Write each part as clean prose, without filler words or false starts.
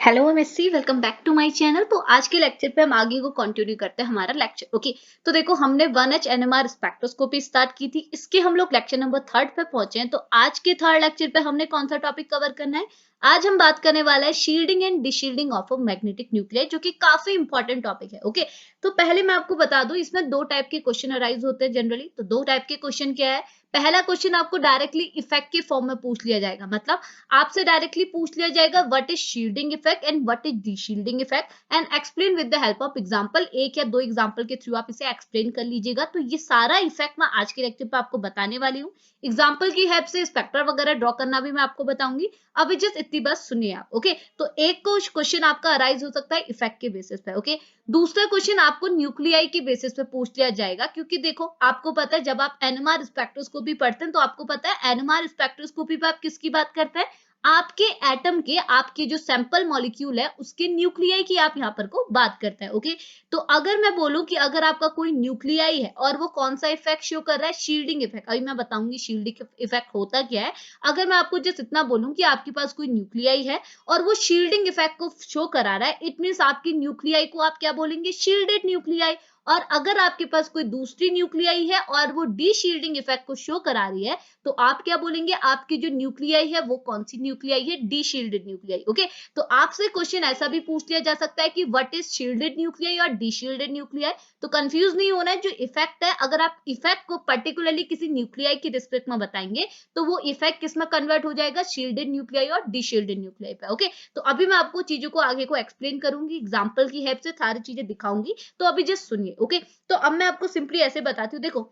Hello MSc, welcome back to my channel. तो आज के लेक्चर पे हम आगे को कंटिन्यू करते हैं हमारा लेक्चर। ओके, तो देखो हमने 1H एनएमआर स्पेक्ट्रोस्कोपी स्टार्ट की थी, इसके हम लोग लेक्चर नंबर 3 पे पहुंचे हैं। तो आज के थर्ड लेक्चर पे हमने कौन सा टॉपिक कवर करना है? आज हम बात करने वाला है shielding and deshielding of a magnetic nuclei, जो कि काफी इंपॉर्टेंट टॉपिक है। ओके, तो पहले मैं आपको बता दूं, इसमें दो टाइप के क्वेश्चन अराइज होते हैं जनरली। तो दो टाइप के क्वेश्चन क्या है? पहला क्वेश्चन आपको डायरेक्टली इफेक्ट के फॉर्म में पूछ लिया जाएगा, मतलब आपसे डायरेक्टली पूछ लिया जाएगा what is shielding effect and what is deshielding effect and explain with the help of example. एक या दो एग्जांपल के थ्रू आप इसे एक्सप्लेन कर लीजिएगा। तो ये सारा इफेक्ट मैं आज के लेक्चर पे आपको बताने वाली हूँ। एग्जांपल की हेल्प से स्पेक्टर वगैरह ड्रॉ करना भी मैं आपको बताऊंगी। अभी जस्ट इतनी बात सुनिए आप। ओके, तो एक क्वेश्चन आपका अराइज हो सकता है इफेक्ट के बेसिस पे। ओके, दूसरा क्वेश्चन आपको न्यूक्लियाई के बेसिस पे पूछ लिया जाएगा, क्योंकि देखो आपको पता है जब आप एनएमआर स्पेक्ट्रोस्कोपी पढ़ते हैं तो आपको पता है एनएमआर स्पेक्ट्रोस्कोपी पे आप किसकी बात करते हैं? आपके एटम के, आपके जो सैंपल मॉलिक्यूल है उसके न्यूक्लियाई की आप यहाँ पर को बात करते हैं। ओके, तो अगर मैं बोलूं कि अगर आपका कोई न्यूक्लियाई है और वो कौन सा इफेक्ट शो कर रहा है? Shielding effect. अभी मैं बताऊंगी शील्डिंग इफेक्ट होता क्या है। अगर मैं आपको जस्ट इतना बोलूं कि आपके पास कोई न्यूक्लियाई है और वो शील्डिंग इफेक्ट को शो करा रहा है, इट मीन आपकी न्यूक्लियाई को आप क्या बोलेंगे? Shielded nuclei. और अगर आपके पास कोई दूसरी न्यूक्लियाई है और वो डी शील्डिंग इफेक्ट को शो करा रही है, तो आप क्या बोलेंगे? आपकी जो न्यूक्लियाई है वो कौन सी न्यूक्लियाई है? D shielded nuclei. ओके, तो आपसे क्वेश्चन ऐसा भी पूछ लिया जा सकता है कि व्हाट इज शील्डेड न्यूक्लियाई और डी शील्डेड न्यूक्लियाई। तो कंफ्यूज नहीं होना है। जो इफेक्ट है, अगर आप इफेक्ट को पर्टिकुलरली किसी न्यूक्लियाई की रिस्पेक्ट में बताएंगे तो वो इफेक्ट किस में कन्वर्ट हो जाएगा? शील्डेड न्यूक्लियाई और डी शील्डेड न्यूक्लियाई पे। ओके, तो अभी मैं आपको चीजों को आगे को एक्सप्लेन करूंगी, एग्जाम्पल की हेल्प से सारी चीजें दिखाऊंगी। तो अभी जस्ट सुनिए। ओके, तो अब मैं आपको सिंपली ऐसे बताती हूँ। देखो,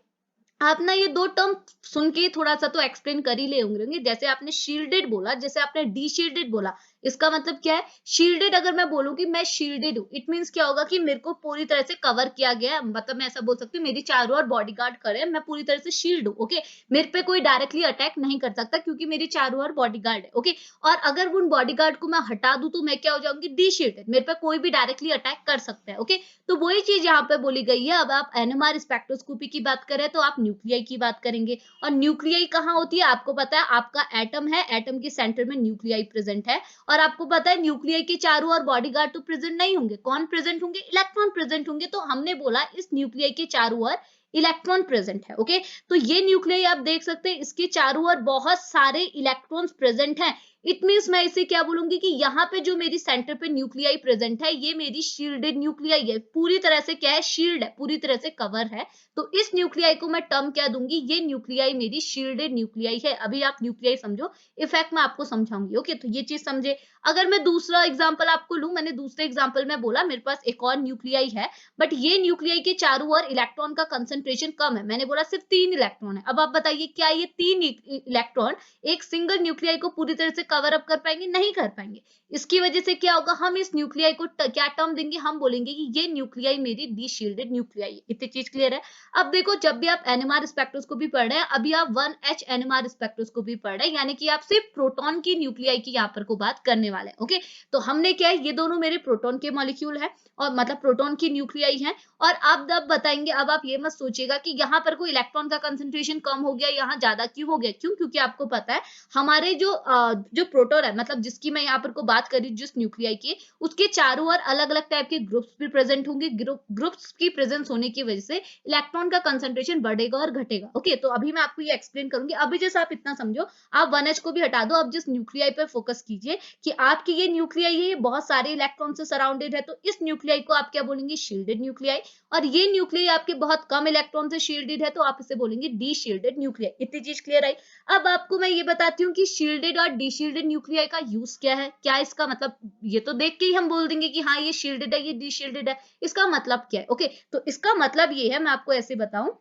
आप ना ये दो टर्म सुन के थोड़ा सा तो एक्सप्लेन कर ही ले होंगे। जैसे आपने शील्डेड बोला, जैसे आपने डी शील्डेड बोला, इसका मतलब क्या है? शील्डेड अगर मैं बोलूं कि मैं शील्डेड हूं, इट मींस क्या होगा कि मेरे को पूरी तरह से कवर किया गया है। मतलब मैं ऐसा बोल सकती हूँ मेरी चारों ओर बॉडीगार्ड खड़े हैं, मैं पूरी तरह से शील्ड हूँ। ओके, मेरे पे कोई डायरेक्टली अटैक नहीं कर सकता क्योंकि मेरी चारों ओर बॉडीगार्ड है। ओके, और अगर उन बॉडीगार्ड को मैं हटा दूं तो मैं क्या हो जाऊंगी? D shielded. मेरे पे कोई भी डायरेक्टली अटैक कर सकता है। ओके, तो वही चीज यहाँ पे बोली गई है। अब आप एनएमआर स्पेक्ट्रोस्कोपी की बात करें तो आप न्यूक्लियाई की बात करेंगे। और न्यूक्लियाई कहाँ होती है? आपको पता है आपका एटम है, एटम के सेंटर में न्यूक्लियाई प्रेजेंट है। और आपको पता है न्यूक्लियाई के चारों ओर बॉडीगार्ड तो प्रेजेंट नहीं होंगे। कौन प्रेजेंट होंगे? इलेक्ट्रॉन प्रेजेंट होंगे। तो हमने बोला इस न्यूक्लियाई के चारों ओर इलेक्ट्रॉन प्रेजेंट है। ओके, तो ये न्यूक्लियाई आप देख सकते हैं, इसके चारों ओर बहुत सारे इलेक्ट्रॉन्स प्रेजेंट हैं। इट मीन्स मैं इसे क्या बोलूंगी कि यहाँ पे जो मेरी सेंटर पे न्यूक्लियाई प्रेजेंट है, ये मेरी शील्डेड न्यूक्लियाई है। पूरी तरह से क्या है? शील्ड है, पूरी तरह से कवर है। तो इस न्यूक्लियाई को मैं टर्म क्या दूंगी? ये न्यूक्लियाई मेरी शील्डेड न्यूक्लियाई है। अभी आप न्यूक्लियाई समझो, इफेक्ट मैं आपको समझाऊंगी। ओके, तो ये चीज समझे। अगर मैं दूसरा एग्जाम्पल आपको लूं, मैंने दूसरे एग्जाम्पल में बोला मेरे पास एक और न्यूक्लियाई है, बट ये न्यूक्लियाई के चारों ओर इलेक्ट्रॉन का कंसंट्रेशन कम है। मैंने बोला सिर्फ 3 इलेक्ट्रॉन है। अब आप बताइए क्या ये 3 इलेक्ट्रॉन एक सिंगल न्यूक्लियाई को पूरी तरह से कवर अप कर पाएंगे? नहीं कर पाएंगे। इसकी वजह से क्या होगा? हम इस न्यूक्लियाई को क्या टर्म देंगे? हम बोलेंगे कि ये न्यूक्लियाई मेरी डी शील्डेड न्यूक्लियाई है। इतनी चीज क्लियर है? अब देखो, जब भी आप एनएमआर स्पेक्ट्रोस्कोपी पढ़ रहे हैं, अभी आप 1H एनएमआर स्पेक्ट्रोस्कोपी पढ़ रहे हैं, यानी कि आप सिर्फ प्रोटॉन की न्यूक्लियाई की यहाँ पर को बात करने वाले हैं। ओके, तो हमने क्या है, ये दोनों मेरे प्रोटॉन के मॉलिक्यूल है और मतलब प्रोटॉन की न्यूक्लियाई है। और अब बताएंगे, अब आप ये मत सोचिएगा कि यहाँ पर कोई इलेक्ट्रॉन का कंसंट्रेशन कम हो गया, यहाँ ज्यादा क्यों हो गया। क्यों? क्योंकि आपको पता है हमारे जो प्रोटॉन है, मतलब जिसकी मैं यहाँ पर को बात करी, जिस न्यूक्लियाई की, उसके चारों ओर अलग अलग टाइप के ग्रुप्स भी प्रेजेंट होंगे। ग्रुप्स की प्रेजेंस होने की वजह से इलेक्ट्रॉन का कंसंट्रेशन बढ़ेगा और घटेगा। ओके, तो अभी मैं आपको ये एक्सप्लेन करूंगी। अभी जैसे आप इतना समझो, आप 1H को भी हटा दो, अब जिस न्यूक्लियाई पर फोकस कीजिए कि आपकी ये न्यूक्लियाई है, ये बहुत सारे इलेक्ट्रॉन से सराउंडेड है। तो इस न्यूक्लियाई को आप क्या बोलेंगे? Shielded nuclei. और ये न्यूक्लियाई आपके बहुत कम इलेक्ट्रॉन से शील्डेड है, तो आप इसे बोलेंगे डी शील्डेड न्यूक्लियाई। इतनी चीज क्लियर आई? अब आपको मैं ये बताती हूँ कि शील्डेड और डी शील्डेड न्यूक्लियाई का यूज क्या है, क्या इसका मतलब। ये तो देख के ही हम बोल देंगे कि हाँ ये शील्डेड है, ये डी शील्डेड है। इसका मतलब क्या है? ओके, तो इसका मतलब ये है, मैं आपको ऐसे बताऊं।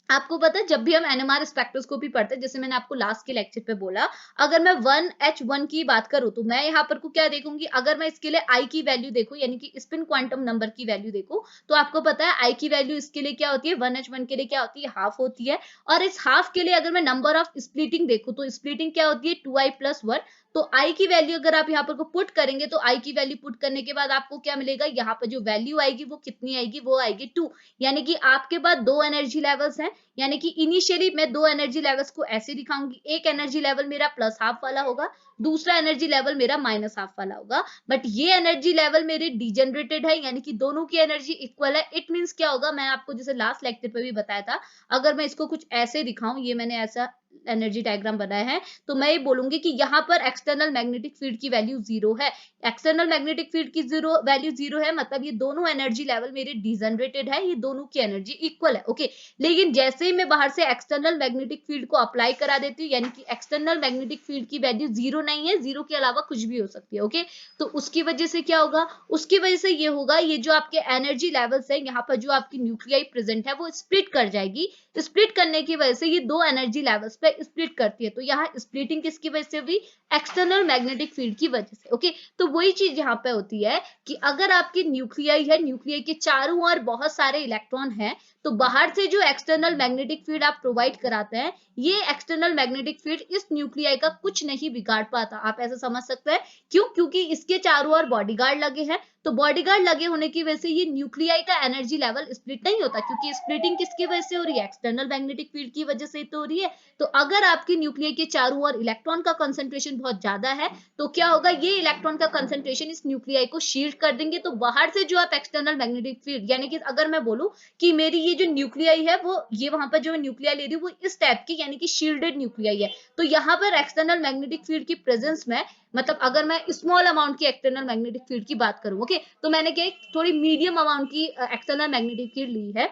आपको पता है जब भी हम एनएमआर स्पेक्ट्रोस्कोपी पढ़ते हैं, जैसे मैंने आपको लास्ट के लेक्चर पे बोला, अगर मैं 1H1 की बात करूं तो मैं यहाँ पर को क्या देखूंगी? अगर मैं इसके लिए आई की वैल्यू देखूं, यानी कि स्पिन क्वांटम नंबर की वैल्यू देखूं, तो आपको पता है आई की वैल्यू इसके लिए क्या होती है? 1H1 के लिए क्या होती है? हाफ होती है। और इस हाफ के लिए अगर मैं नंबर ऑफ स्प्लिटिंग देखूं तो स्प्लिटिंग क्या होती है? 2i+1। तो आई की वैल्यू अगर आप यहाँ पर को पुट करेंगे, तो आई की वैल्यू पुट करने के बाद आपको क्या मिलेगा? यहाँ पर जो वैल्यू आएगी वो कितनी आएगी? वो आएगी 2। यानी कि आपके पास दो एनर्जी लेवल्स हैं, यानी कि इनिशियली मैं दो एनर्जी लेवल्स को ऐसे दिखाऊंगी, एक एनर्जी लेवल मेरा प्लस हाफ वाला होगा, दूसरा एनर्जी लेवल मेरा माइनस हाफ वाला होगा, बट ये एनर्जी लेवल मेरे डिजेनरेटेड है, यानी कि दोनों की एनर्जी इक्वल है। इट मींस क्या होगा, मैं आपको जैसे लास्ट लेक्चर पे भी बताया था, अगर मैं इसको कुछ ऐसे दिखाऊं, ये मैंने ऐसा एनर्जी डायग्राम बनाया है, तो मैं ये बोलूंगी कि यहाँ पर एक्सटर्नल मैग्नेटिक फील्ड की वैल्यू 0 है। एक्सटर्नल मैग्नेटिक फील्ड की वैल्यू 0 है, मतलब ये दोनों एनर्जी लेवल मेरे डिजेनरेटेड है, ये दोनों की एनर्जी इक्वल है। ओके, लेकिन जैसे ही मैं बाहर से एक्सटर्नल मैग्नेटिक फील्ड को अप्लाई करा देती हूँ, यानी कि एक्सटर्नल मैग्नेटिक फील्ड की वैल्यू 0 नहीं है, 0 के अलावा कुछ भी हो सकती है। ओके, तो उसकी वजह से क्या होगा, उसकी वजह से ये होगा, ये जो आपके एनर्जी लेवल्स है, यहाँ पर जो आपकी न्यूक्लियाई प्रेजेंट है वो स्प्लिट कर जाएगी। स्प्लिट करने की वजह से ये दो एनर्जी लेवल्स पे स्प्लिट करती है, तो यहाँ स्प्लिटिंग किसकी वजह से हुई, एक्सटर्नल मैग्नेटिक फील्ड की वजह से। ओके, तो वही चीज यहाँ पे होती है कि अगर आपकी न्यूक्लियाई है, न्यूक्लियाई के चारों ओर बहुत सारे इलेक्ट्रॉन है, तो बाहर से जो एक्सटर्नल मैग्नेटिक फील्ड आप प्रोवाइड कराते हैं, ये एक्सटर्नल मैग्नेटिक फील्ड इस न्यूक्लियाई का कुछ नहीं बिगाड़ पाता। आप ऐसा समझ सकते हैं, क्यों, क्योंकि इसके चारों ओर बॉडीगार्ड लगे हैं, तो बॉडीगार्ड लगे होने की वजह से ये न्यूक्लियाई का एनर्जी लेवल स्प्लिट नहीं होता, क्योंकि स्प्लिटिंग किसकी वजह से हो रही है, एक्सटर्नल मैग्नेटिक फील्ड की वजह से तो हो रही है। तो अगर आपकी न्यूक्लियाई के चारों ओर इलेक्ट्रॉन का कंसंट्रेशन बहुत ज्यादा है, तो क्या होगा, ये इलेक्ट्रॉन का कंसंट्रेशन इस न्यूक्लियाई को शील्ड कर देंगे, तो बाहर से जो आप एक्सटर्नल मैग्नेटिक फील्ड, यानी कि अगर मैं बोलूं कि मेरी ये जो न्यूक्लियाई है, वो ये वहां पर जो न्यूक्लियाई ले रही हूँ वो इस टाइप की, यानी कि शील्डेड न्यूक्लियाई है, तो यहाँ पर एक्सटर्नल मैग्नेटिक फील्ड की प्रेजेंस में, मतलब अगर मैं स्मॉल अमाउंट की एक्सटर्नल मैग्नेटिक फील्ड की बात करूं, ओके, तो मैंने क्या थोड़ी मीडियम अमाउंट की एक्सटर्नल मैग्नेटिक फील्ड ली है,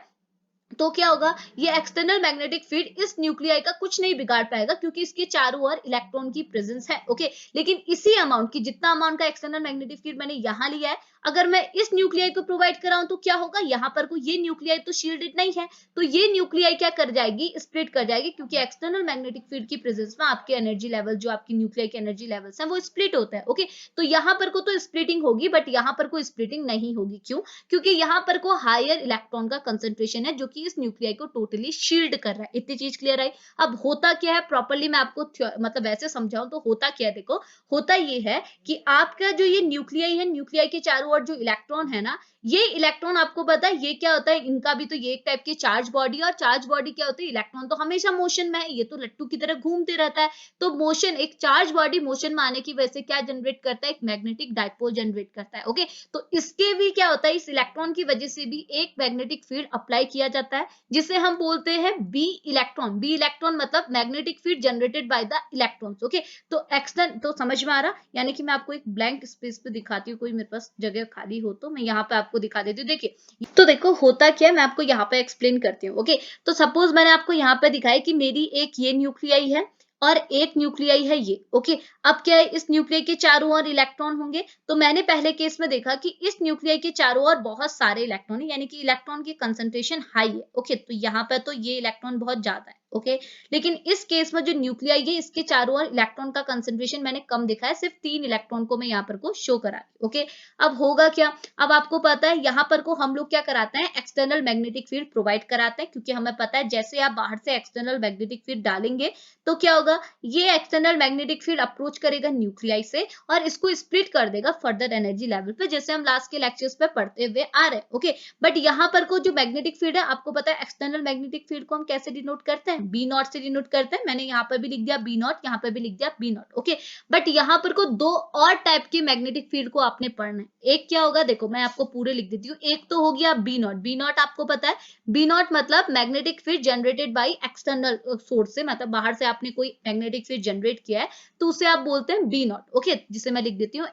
तो क्या होगा, ये एक्सटर्नल मैग्नेटिक फील्ड इस न्यूक्लियाई का कुछ नहीं बिगाड़ पाएगा, क्योंकि इसके चारों ओर इलेक्ट्रॉन की प्रेजेंस है। ओके, लेकिन इसी अमाउंट की, जितना अमाउंट का एक्सटर्नल मैग्नेटिक फील्ड मैंने यहां लिया है, अगर मैं इस न्यूक्लियाई को प्रोवाइड कराऊं, तो क्या होगा, यहां पर को ये न्यूक्लियाई तो शील्डेड नहीं है, तो ये न्यूक्लियाई क्या कर जाएगी, स्प्लिट कर जाएगी, क्योंकि एक्सटर्नल मैग्नेटिक फील्ड की प्रेजेंस में आपके एनर्जी लेवल, जो आपकी न्यूक्लियाई के एनर्जी लेवल्स हैं, वो स्प्लिट होता है। ओके, तो यहां पर को तो स्प्लिटिंग होगी, बट यहां पर को स्प्लिटिंग नहीं होगी, क्यों, क्योंकि यहाँ पर को हायर इलेक्ट्रॉन का कंसंट्रेशन है, जो कि इस न्यूक्लियाई को टोटली शील्ड कर रहा है। इतनी चीज क्लियर है। अब होता क्या है, प्रॉपर्ली मैं आपको मतलब वैसे समझाऊं तो होता क्या है, देखो, होता ये है कि आपका जो ये न्यूक्लियाई है, न्यूक्लियाई के चारों ओर जो इलेक्ट्रॉन है ना, ये इलेक्ट्रॉन आपको पता है ये क्या होता है, इनका भी तो ये एक टाइप की चार्ज बॉडी, और चार्ज बॉडी क्या होती है, इलेक्ट्रॉन तो हमेशा मोशन में है, ये तो लट्टू की तरह घूमते रहता है, तो मोशन, एक चार्ज बॉडी मोशन में आने की वजह से क्या जनरेट करता है, एक मैग्नेटिक डायपोल जनरेट करता है। ओके, तो इसके भी क्या होता है, इस इलेक्ट्रॉन की वजह से भी एक मैग्नेटिक फील्ड अप्लाई किया जाता है, जिसे हम बोलते हैं बी इलेक्ट्रॉन। बी इलेक्ट्रॉन मतलब magnetic field generated by the electrons. Okay, तो एक्सटर्न, तो समझ में आ रहा, यानी कि मैं आपको एक ब्लैंक स्पेस पे दिखाती हूँ, कोई मेरे पास जगह खाली हो तो मैं यहाँ पे आपको दिखा देती हूँ। देखिए, तो देखो होता क्या है, मैं आपको यहाँ पे एक्सप्लेन करती हूँ। ओके, तो सपोज मैंने आपको यहाँ पे दिखाया कि मेरी एक ये न्यूक्लियाई है और एक न्यूक्लियाई है ये। ओके, अब क्या है, इस न्यूक्लियाई के चारों ओर इलेक्ट्रॉन होंगे, तो मैंने पहले केस में देखा कि इस न्यूक्लियाई के चारों ओर बहुत सारे इलेक्ट्रॉन है, यानी कि इलेक्ट्रॉन की कंसंट्रेशन हाई है। ओके, तो यहाँ पे तो ये इलेक्ट्रॉन बहुत ज्यादा है। ओके, लेकिन इस केस में जो न्यूक्लियाई है, इसके चारों ओर इलेक्ट्रॉन का कंसंट्रेशन मैंने कम दिखा है, सिर्फ 3 इलेक्ट्रॉन को मैं यहाँ पर को शो करा दी। ओके, अब होगा क्या, अब आपको पता है यहाँ पर को हम लोग क्या कराते हैं, एक्सटर्नल मैग्नेटिक फील्ड प्रोवाइड कराते हैं, क्योंकि हमें पता है जैसे आप बाहर से एक्सटर्नल मैग्नेटिक फील्ड डालेंगे, तो क्या होगा, ये एक्सटर्नल मैग्नेटिक फील्ड अप्रोच करेगा न्यूक्लियाई से और इसको स्प्लिट कर देगा फर्दर एनर्जी लेवल पे, जैसे हम लास्ट के लेक्चर्स पे पढ़ते हुए आ रहे हैं। ओके, बट यहाँ पर को जो मैग्नेटिक फील्ड है, आपको पता है एक्सटर्नल मैग्नेटिक फील्ड को हम कैसे डिनोट करते हैं, बी नॉट से डिनोट करते हैं। मैंने यहाँ पर भी लिख दिया बी नॉट, यहाँ पर भी लिख दिया बी नॉट। ओके, बट यहाँ पर को दो और टाइप की मैग्नेटिक फील्ड को आपने पढ़ना है। एक क्या होगा, देखो मैं आपको पूरे लिख देती हूँ। एक तो हो गया बी नॉट। बी नॉट आपको पता है, बी नॉट मतलब magnetic field generated by external source से, मतलब बाहर से आपने कोई मैग्नेटिक फील्ड जनरेट किया है, तो उसे आप बोलते हैं बी नॉट। ओके, जिसे मैं लिख देती हूँ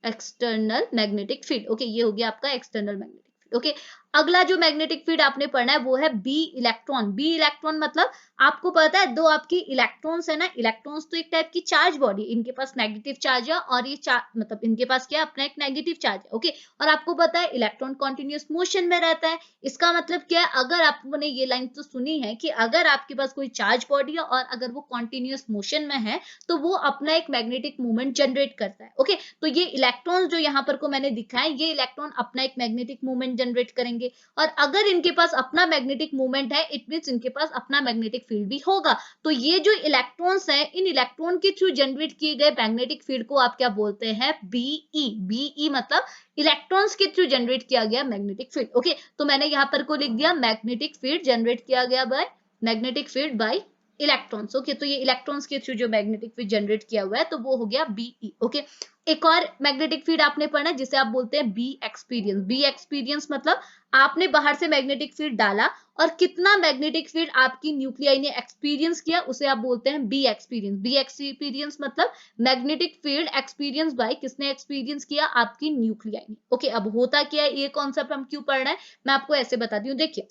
एक्सटर्नल मैग्नेटिक फील्ड। ओके, ये हो गया आपका एक्सटर्नल मैग्नेटिक फील्ड। ओके, अगला जो मैग्नेटिक फील्ड आपने पढ़ना है वो है बी इलेक्ट्रॉन। बी इलेक्ट्रॉन मतलब आपको पता है, दो आपकी इलेक्ट्रॉन्स है ना, इलेक्ट्रॉन्स तो एक टाइप की चार्ज बॉडी, इनके पास नेगेटिव चार्ज है और ये मतलब इनके पास क्या है, अपना एक नेगेटिव चार्ज है। ओके, और आपको पता है इलेक्ट्रॉन कॉन्टिन्यूस मोशन में रहता है। इसका मतलब क्या है, अगर आपने ये लाइन तो सुनी है कि अगर आपके पास कोई चार्ज बॉडी है और अगर वो कॉन्टिन्यूस मोशन में है, तो वो अपना एक मैग्नेटिक मूवमेंट जनरेट करता है। ओके, तो ये इलेक्ट्रॉन्स जो यहाँ पर को मैंने दिखाया, ये इलेक्ट्रॉन अपना एक मैग्नेटिक मूवमेंट जनरेट करेंगे। करेंगे। और अगर इनके पास अपना मैग्नेटिक मोमेंट है, इट मींस इनके पास अपना मैग्नेटिक फील्ड भी होगा। तो ये जो इलेक्ट्रॉन्स हैं, इन इलेक्ट्रॉन के थ्रू जनरेट किए गए मैग्नेटिक फील्ड को आप क्या बोलते हैं? बीई। बीई मतलब इलेक्ट्रॉन्स के थ्रू जनरेट किया गया मैग्नेटिक फील्ड। ओके, तो मैंने यहां पर को लिख दिया मैग्नेटिक फील्ड जनरेट किया गया by magnetic field bye electrons. Okay, तो ये इलेक्ट्रॉन्स के थ्रू जो मैग्नेटिक फील्ड जनरेट किया हुआ है तो वो हो गया बीई। ओके, एक और मैग्नेटिक फील्ड आपने पढ़ा जिसे आप बोलते हैं बी एक्सपीरियंस। बी एक्सपीरियंस मतलब आपने बाहर से मैग्नेटिक फील्ड डाला और कितना मैग्नेटिक फील्ड आपकी न्यूक्लियाई ने एक्सपीरियंस किया, उसे आप बोलते हैं बी एक्सपीरियंस। बी एक्सपीरियंस मतलब मैग्नेटिक फील्ड एक्सपीरियंस बाय किसने एक्सपीरियंस किया? आपकी न्यूक्लियाई ने। ओके, अब होता क्या है, ये कॉन्सेप्ट हम क्यों पढ़ रहे हैं मैं आपको ऐसे बताती हूँ। देखिए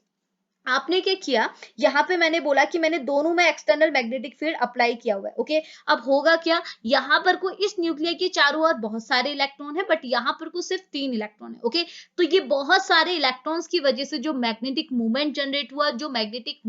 आपने क्या किया, यहाँ पे मैंने बोला कि मैंने दोनों में एक्सटर्नल मैग्नेटिक फील्ड अप्लाई किया हुआ है। ओके, अब होगा क्या, यहाँ पर को इस न्यूक्लियर के चारों ओर बहुत सारे इलेक्ट्रॉन है, बट यहाँ पर को सिर्फ 3 इलेक्ट्रॉन है। ओके, तो ये बहुत सारे इलेक्ट्रॉन्स की वजह से जो मैग्नेटिक मूवमेंट जनरेट हुआ, जो मैग्नेटिक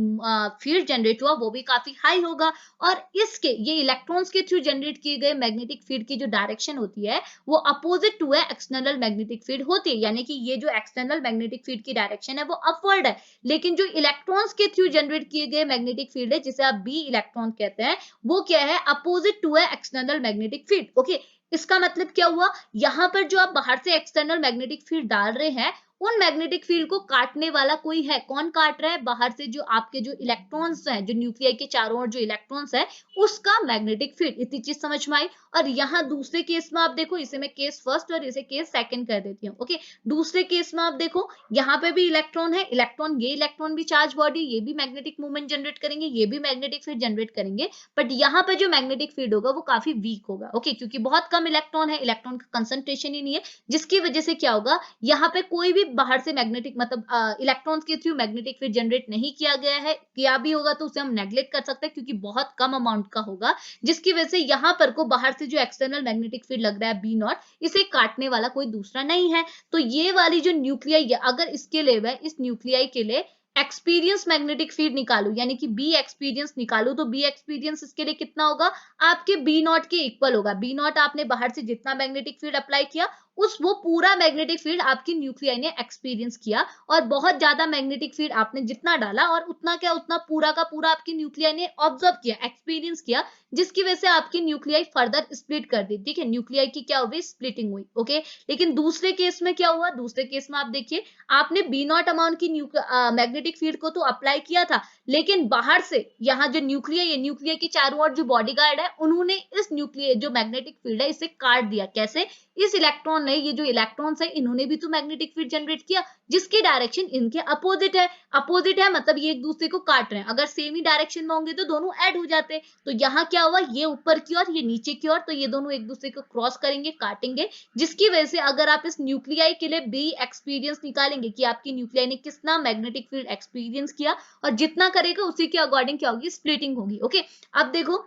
फील्ड जनरेट हुआ, वो भी काफी हाई होगा। और इसके ये इलेक्ट्रॉन्स के थ्रू जनरेट किए गए मैग्नेटिक फील्ड की जो डायरेक्शन होती है वो अपोजिट टू है एक्सटर्नल मैग्नेटिक फील्ड होती है, यानी कि ये जो एक्सटर्नल मैग्नेटिक फील्ड की डायरेक्शन है वो अपवर्ड है। लेकिन जो इलेक्ट्रॉन्स के थ्रू जनरेट किए गए मैग्नेटिक फील्ड है जिसे आप बी इलेक्ट्रॉन कहते हैं, वो क्या है? अपोजिट टू है एक्सटर्नल मैग्नेटिक फील्ड। ओके, इसका मतलब क्या हुआ, यहां पर जो आप बाहर से एक्सटर्नल मैग्नेटिक फील्ड डाल रहे हैं, उन मैग्नेटिक फील्ड को काटने वाला कोई है। कौन काट रहा है? बाहर से जो आपके जो इलेक्ट्रॉन्स हैं, जो न्यूक्लियाई के चारों ओर जो इलेक्ट्रॉन्स है, उसका मैग्नेटिक फील्ड। इतनी चीज समझ में आई। और यहाँ दूसरे केस में आप देखो, इसे मैं केस फर्स्ट और इसे केस सेकंड कर देती हूँ। ओके, दूसरे केस में आप देखो, यहाँ पे भी इलेक्ट्रॉन है, इलेक्ट्रॉन ये इलेक्ट्रॉन भी चार्ज बॉडी, ये भी मैग्नेटिक मूवमेंट जनरेट करेंगे, ये भी मैग्नेटिक फील्ड जनरेट करेंगे, बट यहाँ पे जो मैग्नेटिक फील्ड होगा वो काफी वीक होगा। ओके, क्योंकि बहुत कम इलेक्ट्रॉन है, इलेक्ट्रॉन का कंसंट्रेशन ही नहीं है, जिसकी वजह से क्या होगा, यहाँ पे कोई भी बाहर से मैग्नेटिक मतलब इलेक्ट्रॉन्स के थ्रू मैग्नेटिक फील्ड जनरेट नहीं किया गया है। किया भी होगा तो उसे हम नेग्लेक्ट कर सकते हैं क्योंकि बहुत कम अमाउंट का होगा, जिसकी वजह से यहाँ पर को बाहर से जो एक्सटर्नल मैग्नेटिक फील्ड लग रहा है बी नॉट, इसे काटने वाला कोई दूसरा नहीं है। तो ये वाली जो न्यूक्लियाई है, अगर इसके लिए है, इस न्यूक्लियाई के लिए एक्सपीरियंस मैग्नेटिक फील्ड निकालू, यानी कि बी एक्सपीरियंस निकालू, तो बी एक्सपीरियंस इसके लिए कितना होगा? आपके बी नॉट के इक्वल होगा। बी नॉट आपने बाहर से जितना मैग्नेटिक फील्ड अप्लाई किया, उस वो पूरा मैग्नेटिक फील्ड आपकी न्यूक्लियाई ने एक्सपीरियंस किया। और बहुत ज्यादा मैग्नेटिक फील्ड आपने जितना डाला और उतना क्या, उतना पूरा का पूरा आपकी न्यूक्लियाई ने ऑब्जर्व किया, एक्सपीरियंस किया, जिसकी वजह से आपकी न्यूक्लियाई फर्दर स्प्लिट कर दी। ठीक है, न्यूक्लियाई की क्या हुई? स्प्लिटिंग हुई। ओके, लेकिन दूसरे केस में क्या हुआ? दूसरे केस में आप देखिए, आपने बी नॉट अमाउंट की मैग्नेटिक फील्ड को तो अप्लाई किया था, लेकिन बाहर से यहाँ जो न्यूक्लियाई है, न्यूक्लियाई के चारों ओर जो बॉडीगार्ड है, उन्होंने इस न्यूक्लियाई जो मैग्नेटिक फील्ड है इसे काट दिया। कैसे? इस इलेक्ट्रॉन ने, ये जो इलेक्ट्रॉन्स है, इन्होंने भी तो मैग्नेटिक फील्ड जनरेट किया, जिसकी डायरेक्शन इनके अपोजिट है। अपोजिट है मतलब ये एक दूसरे को काट रहे हैं। अगर सेम ही डायरेक्शन में होंगे तो दोनों ऐड हो जाते। तो यहाँ क्या हुआ, ये ऊपर की ओर, ये नीचे की ओर, तो ये दोनों एक दूसरे को क्रॉस करेंगे, काटेंगे, जिसकी वजह से अगर आप इस न्यूक्लियाई के लिए बी एक्सपीरियंस निकालेंगे कि आपकी न्यूक्लियाई ने कितना मैग्नेटिक फील्ड एक्सपीरियंस किया, और जितना करेगा उसी के अकॉर्डिंग क्या होगी? स्प्लिटिंग होगी। ओके, अब देखो,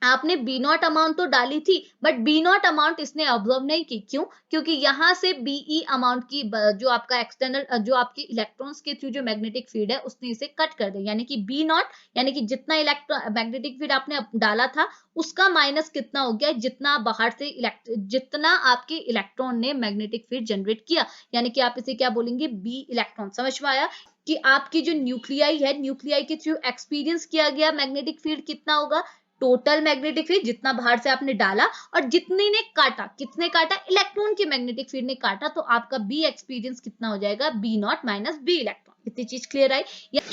आपने बी नॉट अमाउंट तो डाली थी, बट बी नॉट अमाउंट इसने ऑब्जर्व नहीं की। क्यों? क्योंकि यहाँ से बीई अमाउंट की जो आपका एक्सटर्नल जो आपके इलेक्ट्रॉन्स के थ्रू जो मैग्नेटिक फील्ड है उसने इसे कट कर दिया, यानी कि बी नॉट, यानी कि जितना इलेक्ट्रॉन मैग्नेटिक फील्ड आपने डाला था उसका माइनस कितना हो गया, जितना बाहर से जितना आपके इलेक्ट्रॉन ने मैग्नेटिक फील्ड जनरेट किया, यानी कि आप इसे क्या बोलेंगे? B electron. समझ में आया कि आपकी जो न्यूक्लियाई है, न्यूक्लियाई के थ्रू एक्सपीरियंस किया गया मैग्नेटिक फील्ड कितना होगा? टोटल मैग्नेटिक फील्ड जितना बाहर से आपने डाला और जितने ने काटा, कितने काटा? इलेक्ट्रॉन के मैग्नेटिक फील्ड ने काटा, तो आपका बी एक्सपीरियंस कितना हो जाएगा? B naught minus B electron. इतनी चीज क्लियर आई?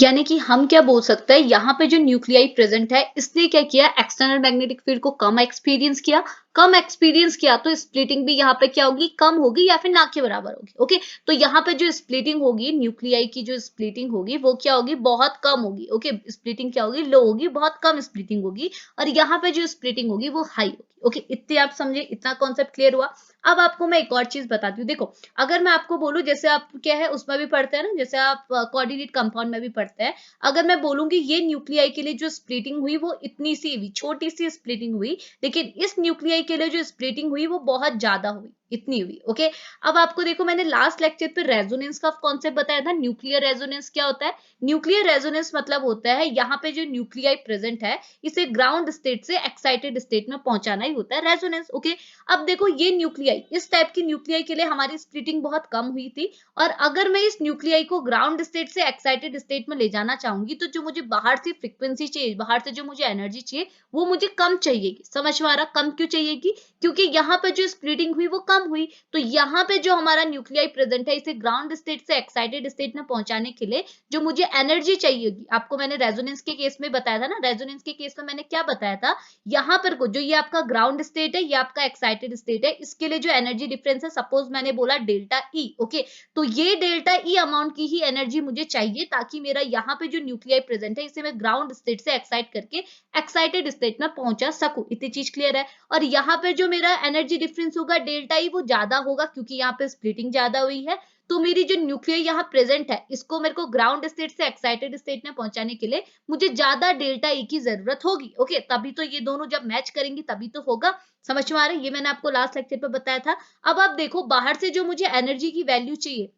यानी कि हम क्या बोल सकते हैं, यहाँ पे जो न्यूक्लियाई प्रेजेंट है इसने क्या किया? एक्सटर्नल मैग्नेटिक फील्ड को कम एक्सपीरियंस किया। कम एक्सपीरियंस किया तो स्प्लिटिंग भी यहाँ पे क्या होगी? कम होगी या फिर ना के बराबर होगी। ओके, तो यहाँ पे जो स्प्लिटिंग होगी, न्यूक्लियाई की जो स्प्लिटिंग होगी वो क्या होगी? बहुत कम होगी। ओके, स्प्लिटिंग क्या होगी? लो होगी, बहुत कम स्प्लिटिंग होगी। और यहाँ पे जो स्प्लिटिंग होगी वो हाई होगी। ओके, इतने आप समझे? इतना कॉन्सेप्ट क्लियर हुआ? अब आपको मैं एक और चीज बताती हूँ। देखो, अगर मैं आपको बोलूं, जैसे आप क्या है उसमें भी पढ़ते हैं ना, जैसे आप कोऑर्डिनेट कंपाउंड में भी पढ़ते हैं, अगर मैं बोलूंगी ये न्यूक्लियाई के लिए जो स्प्लिटिंग हुई वो इतनी सी हुई, छोटी सी स्प्लिटिंग हुई, लेकिन इस न्यूक्लियाई के लिए जो स्प्लिटिंग हुई वो बहुत ज्यादा हुई। इतनी हुई। ओके, अब आपको देखो मैंने लास्ट लेक्चर पे रेजोनेंस का कॉन्सेप्ट बताया था। न्यूक्लियर रेजोनेंस क्या होता है? न्यूक्लियर रेजोनेंस मतलब होता है यहाँ पे जो न्यूक्लियाई प्रेजेंट है इसे ग्राउंड स्टेट से एक्साइटेड स्टेट में पहुंचाना ही होता है रेजोनेंस। ओके, अब देखो ये न्यूक्लियाई, इस टाइप की न्यूक्लियाई के लिए हमारी स्प्लिटिंग बहुत कम हुई थी, और अगर मैं इस न्यूक्लियाई को ग्राउंड स्टेट से एक्साइटेड स्टेट में ले जाना चाहूंगी तो जो मुझे बाहर से फ्रीक्वेंसी चाहिए, बाहर से जो मुझे एनर्जी चाहिए वो मुझे कम चाहिएगी। समझ में आ रहा? कम क्यों चाहिएगी? क्योंकि यहाँ पे जो स्प्लिटिंग हुई वो कम हुई। तो यहाँ पे जो हमारा न्यूक्लियाई प्रेजेंट है इसे ग्राउंड स्टेट से एक्साइटेड स्टेट में पहुंचाने के लिए जो मुझे एनर्जी चाहिएगी, आपको मैंने रेजोनेंस के केस में बताया था ना, रेजोनेंस के केस में मैंने क्या बताया था, यहाँ पर को जो ये आपका ग्राउंड स्टेट है, ये आपका एक्साइटेड स्टेट है, इसके लिए जो एनर्जी डिफरेंस है सपोज मैंने बोला डेल्टा ई। ओके, तो ये डेल्टा ई अमाउंट की ही एनर्जी मुझे चाहिए ताकि मेरा यहाँ पे जो न्यूक्लियाई प्रेजेंट है इसे मैं ग्राउंड स्टेट से एक्साइट करके एक्साइटेड स्टेट में पहुंचा सकूं। इतनी चीज क्लियर है? और यहाँ पे जो मेरा एनर्जी डिफरेंस होगा डेल्टा ई वो ज्यादा होगा क्योंकि यहाँ पे स्प्लिटिंग ज्यादा हुई है। तो मेरी जो न्यूक्लियर यहाँ प्रेजेंट है इसको मेरे को ग्राउंड स्टेट से एक्साइटेड स्टेट में पहुंचाने के लिए मुझे ज्यादा डेल्टा ई की जरूरत होगी। ओके, तभी तो ये दोनों जब मैच करेंगी तभी तो होगा। समझ में आ रहा है? ये मैंने आपको लास्ट लेक्चर पे बताया था। अब आप देखो बाहर से जो मुझे एनर्जी की वैल्यू चाहिए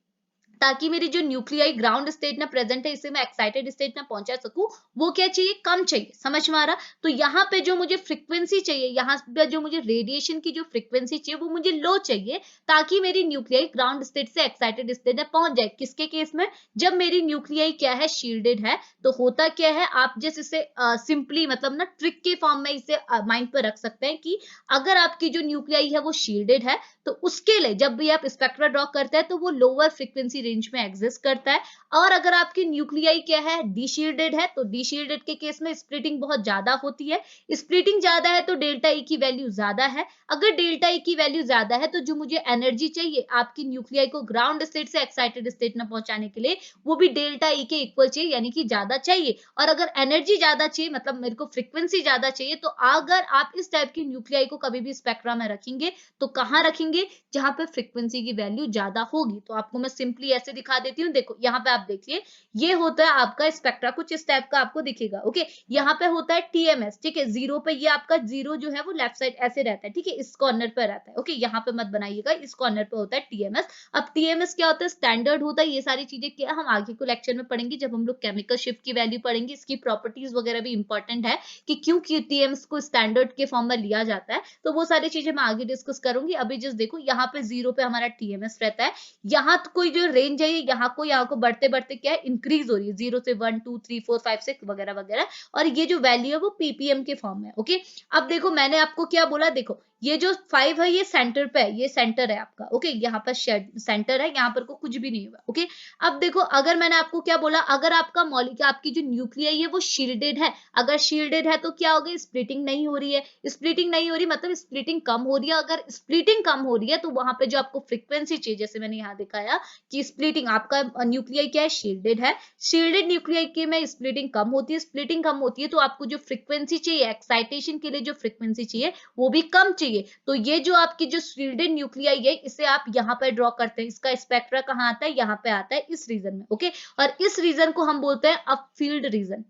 ताकि मेरी जो न्यूक्लियाई ग्राउंड स्टेट में प्रेजेंट है इसे मैं एक्साइटेड स्टेट में पहुंचा सकूं, वो क्या चाहिए? कम चाहिए। समझ में आ रहा? तो यहाँ पे जो मुझे फ्रीक्वेंसी चाहिए, यहाँ पे जो मुझे रेडिएशन की जो फ्रीक्वेंसी चाहिए वो मुझे लो चाहिए ताकि मेरी न्यूक्लियाई ग्राउंड स्टेट से एक्साइटेड स्टेट में पहुंच जाए। किसके केस में? जब मेरी न्यूक्लियाई क्या है? शील्डेड है। तो होता क्या है, आप जैसे इसे सिंपली मतलब ना ट्रिक के फॉर्म में इसे माइंड पर रख सकते हैं कि अगर आपकी जो न्यूक्लियाई है वो शील्डेड है तो उसके लिए जब भी आप स्पेक्ट्रा ड्रॉ करते हैं तो वो लोअर फ्रीक्वेंसी रेंज में एग्जिस्ट करता है। और अगर आपकी न्यूक्लियाई क्या है? डीशील्डेड है, तो डीशील्डेड के केस में स्प्लिटिंग बहुत ज्यादा होती है। स्प्लिटिंग ज्यादा है तो डेल्टा ई की वैल्यू ज्यादा है। अगर डेल्टा ई की वैल्यू ज्यादा है तो जो मुझे एनर्जी चाहिए आपकी न्यूक्लियाई को ग्राउंड स्टेट से एक्साइटेड स्टेट में पहुंचाने के लिए वो भी डेल्टा ई के इक्वल चाहिए, यानी कि ज्यादा चाहिए। और अगर एनर्जी ज्यादा चाहिए मतलब मेरे को फ्रीक्वेंसी ज्यादा चाहिए, तो अगर आप इस टाइप की न्यूक्लियाई को कभी भी स्पेक्ट्रा में रखेंगे तो कहाँ रखेंगे? जहां पे फ्रीक्वेंसी की वैल्यू ज्यादा होगी। तो आपको मैं सिंपली ऐसे दिखा देती हूँ। देखो यहाँ पे आप देखिए, ये होता है आपका स्पेक्ट्रा, कुछ इस टाइप का आपको दिखेगा। ओके, यहाँ पे होता है टीएमएस। ठीक है, जीरो पे ये आपका जीरो जो है वो लेफ्ट साइड ऐसे रहता है। ठीक है, इस कॉर्नर पे रहता है। ओके, यहाँ पे मत बनाइएगा, इस कॉर्नर पे होता है टीएमएस। अब टीएमएस क्या होता है? स्टैंडर्ड होता है। ये सारी चीजें क्या हम आगे को लेक्चर में पढ़ेंगे जब हम लोग केमिकल शिफ्ट की वैल्यू पढ़ेंगे। इसकी प्रॉपर्टीज वगैरह भी इंपॉर्टेंट है कि क्यों टीएमएस को स्टैंडर्ड के फॉर्म में लिया जाता है। तो वो सारी चीजें मैं आगे डिस्कस करूंगी। अभी जस्ट देखो यहाँ पे जीरो पे हमारा टीएमएस रहता है। यहाँ तो कोई जो रेंज है यहाँ को बढ़ते बढ़ते क्या है? इंक्रीज हो रही है, 0 से 1 2 3 4 5 6 वगैरह वगैरह। और ये जो वैल्यू है वो पीपीएम के फॉर्म में। ओके, अब देखो मैंने आपको क्या बोला, देखो ये जो 5 है ये सेंटर पे है, ये सेंटर है आपका। ओके, यहाँ पर सेंटर है, यहाँ पर को कुछ भी नहीं हुआ। ओके, अब देखो अगर मैंने आपको क्या बोला, अगर आपका मॉलिक्यूल आपकी जो न्यूक्लियाई है वो शील्डेड है, अगर शील्डेड है तो क्या होगा? स्प्लिटिंग नहीं हो रही है। स्प्लिटिंग नहीं हो रही मतलब स्प्लिटिंग कम हो रही है। अगर स्प्लिटिंग कम हो रही है तो वहां पे जो आपको फ्रीक्वेंसी चाहिए, जैसे मैंने यहाँ दिखाया कि स्प्लिटिंग आपका न्यूक्लियाई क्या है? शील्डेड है। शील्डेड न्यूक्लियाई के में स्प्लिटिंग कम होती है। स्प्लिटिंग कम होती है तो आपको जो फ्रीक्वेंसी चाहिए एक्साइटेशन के लिए, जो फ्रीक्वेंसी चाहिए वो भी कम चाहिए। तो ये जो आपकी जो शील्डेड न्यूक्लियाई है इसे आप यहाँ पर ड्रॉ करते हैं। इसका स्पेक्ट्रा कहाँ आता है? यहाँ पे आता है, इस रीजन में। ओके, और इस रीजन को हम बोलते हैं अपफील्ड रीजन।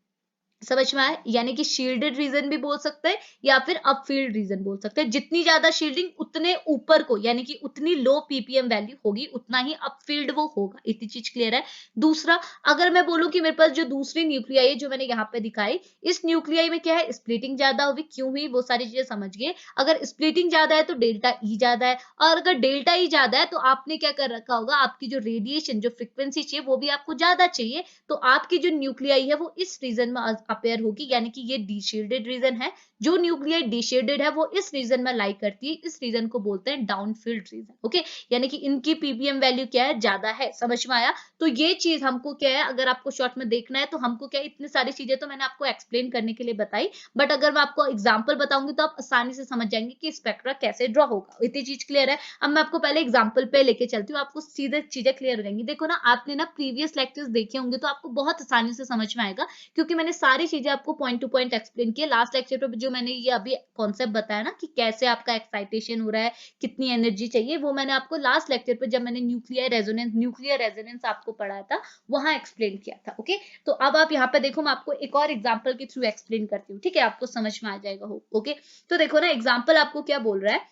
समझ में आया? यानी कि शील्डेड रीजन भी बोल सकते हैं या फिर अपफील्ड रीजन बोल सकते हैं। जितनी ज्यादा शील्डिंग उतने ऊपर को, यानी कि उतनी लो पीपीएम वैल्यू होगी, उतना ही अपफील्ड वो होगा। इतनी चीज क्लियर है? दूसरा, अगर मैं बोलूं कि मेरे पास जो दूसरी न्यूक्लियाई है जो मैंने यहाँ पे दिखाई, इस न्यूक्लियाई में क्या है? स्प्लिटिंग ज्यादा हुई। क्यों हुई वो सारी चीजें समझ गए। अगर स्प्लिटिंग ज्यादा है तो डेल्टा ई ज्यादा है, और अगर डेल्टा ई ज्यादा है तो आपने क्या कर रखा होगा? आपकी जो रेडिएशन जो फ्रीक्वेंसी चाहिए वो भी आपको ज्यादा चाहिए। तो आपकी जो न्यूक्लियाई है वो इस रीजन में अपेयर होगी, यानी कि ये डीशील्डेड रीजन है। जो न्यूक्लियाई डीशील्डेड है वो इस रीजन में लाई करती है। इस रीजन को बोलते हैं डाउनफील्ड रीजन। ओके, यानी कि इनकी पीपीएम वैल्यू क्या है? ज्यादा है। समझ में आया? तो ये चीज हमको क्या है, अगर आपको शॉर्ट में देखना है तो हमको क्या है, इतनी सारी चीजें तो मैंने आपको एक्सप्लेन करने के लिए बताई, बट अगर मैं आपको एग्जाम्पल बताऊंगी तो आप आसानी से समझ जाएंगे कि स्पेक्ट्रा कैसे ड्रॉ होगा। इतनी चीज क्लियर है? अब मैं आपको पहले एग्जाम्पल पे लेके चलती हूँ, आपको सीधे चीजें क्लियर हो जाएंगी। देखो ना, आपने ना प्रीवियस लेक्चर्स देखे होंगे तो आपको बहुत आसानी से समझ में आएगा, क्योंकि मैंने सारी चीजें आपको पॉइंट टू पॉइंट एक्सप्लेन किया। लास्ट लेक्चर पे जो मैंने ये अभी कॉन्सेप्ट बताया ना कि कैसे आपका एक्साइटेशन हो रहा है, कितनी एनर्जी चाहिए, वो मैंने आपको लास्ट लेक्चर पे जब मैंने न्यूक्लियर रेजोनेंस आपको पढ़ाया था वहां एक्सप्लेन किया था। ओके, तो अब आप यहाँ पे देखो, मैं आपको एक और एग्जाम्पल के थ्रू एक्सप्लेन करती हूँ। ठीक है, आपको समझ में आ जाएगा। हो ओके, तो देखो ना, एग्जाम्पल आपको क्या बोल रहा है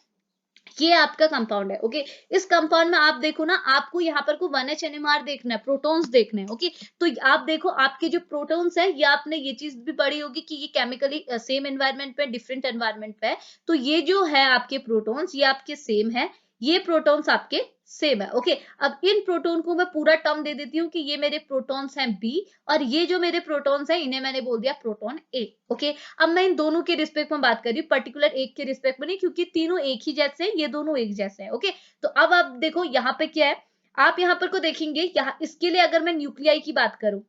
ये आपका कंपाउंड है। ओके, इस कंपाउंड में आप देखो ना, आपको यहाँ पर को 1H NMR देखना है, प्रोटॉन्स देखने हैं। ओके, तो आप देखो आपके जो प्रोटॉन्स है, ये आपने ये चीज भी पढ़ी होगी कि ये केमिकली सेम एनवायरनमेंट पे, डिफरेंट एनवायरनमेंट पे है। तो ये जो है आपके प्रोटॉन्स, ये आपके सेम है, ये प्रोटॉन्स आपके सेम है। ओके, अब इन प्रोटॉन को मैं पूरा टर्म दे देती हूँ कि ये मेरे प्रोटॉन्स हैं बी, और ये जो मेरे प्रोटॉन्स हैं इन्हें मैंने बोल दिया प्रोटॉन ए। ओके, अब मैं इन दोनों के रिस्पेक्ट में बात कर रही हूँ, पर्टिकुलर एक के रिस्पेक्ट में नहीं, क्योंकि तीनों एक ही जैसे हैं, ये दोनों एक जैसे हैं। ओके, तो अब आप देखो यहाँ पे क्या है, आप यहाँ पर को देखेंगे, यहाँ इसके लिए अगर मैं न्यूक्लियाई की बात करूं,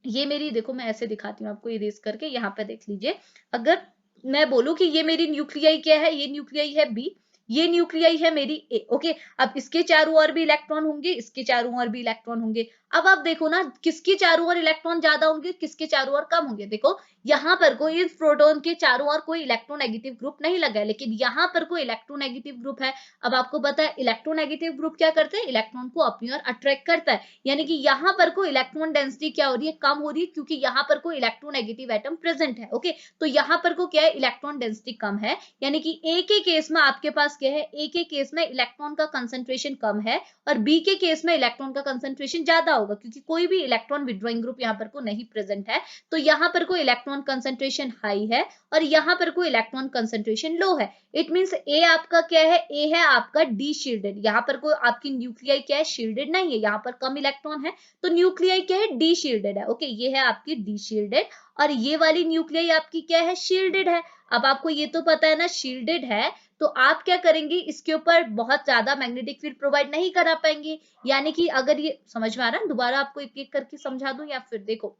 ये मेरी देखो, मैं ऐसे दिखाती हूँ आपको, इरेज करके यहाँ पे देख लीजिए। अगर मैं बोलूं कि ये मेरी न्यूक्लियाई क्या है, ये न्यूक्लियाई है बी, ये न्यूक्लियाई है मेरी ए। ओके, अब इसके चारों ओर भी इलेक्ट्रॉन होंगे, इसके चारों ओर भी इलेक्ट्रॉन होंगे। अब आप देखो ना, किसके चारों ओर इलेक्ट्रॉन ज्यादा होंगे, किसके चारों ओर कम होंगे। देखो यहाँ पर कोई इस प्रोटॉन के चारों ओर कोई इलेक्ट्रोनेगेटिव ग्रुप नहीं लगा है, लेकिन यहाँ पर कोई इलेक्ट्रोनेगेटिव ग्रुप है। अब आपको पता है इलेक्ट्रोनेगेटिव ग्रुप क्या करते हैं, इलेक्ट्रॉन को अपनी ओर अट्रैक्ट करता है, यानी कि यहाँ पर कोई इलेक्ट्रॉन डेंसिटी क्या हो रही है, कम हो रही है, क्योंकि यहाँ पर कोई इलेक्ट्रोनेगेटिव एटम प्रेजेंट है। ओके, तो यहाँ पर को क्या है, इलेक्ट्रॉन डेंसिटी कम है, यानी कि ए के केस में आपके पास क्या है, ए के केस में इलेक्ट्रॉन का कंसंट्रेशन कम है, और बी के केस में इलेक्ट्रॉन का कंसंट्रेशन ज्यादा होगा, क्योंकि कोई भी इलेक्ट्रॉन विड्रॉइंग ग्रुप यहाँ पर को नहीं प्रेजेंट है। तो यहाँ पर कोई इलेक्ट्रॉन कंसंट्रेशन हाई है, और यहाँ पर कोई इलेक्ट्रॉन कंसंट्रेशन लो है। इट मींस ए आपका क्या है, ए है आपका डी शील्डेड, यहाँ पर कोई आपकी न्यूक्लियाई क्या है, शील्डेड नहीं है, यहाँ पर कम इलेक्ट्रॉन है, तो न्यूक्लियाई क्या है, डी शील्डेड है। ओके, ये है आपकी डी शील्डेड, और ये वाली न्यूक्लियाई आपकी क्या है, शील्डेड है। अब आपको ये तो पता है ना, शील्डेड है, तो आप क्या करेंगे, इसके ऊपर बहुत ज्यादा मैग्नेटिक फील्ड प्रोवाइड नहीं करा पाएंगे। यानी कि अगर ये समझ में आ रहा है, दोबारा आपको एक एक करके समझा दूं, या फिर देखो,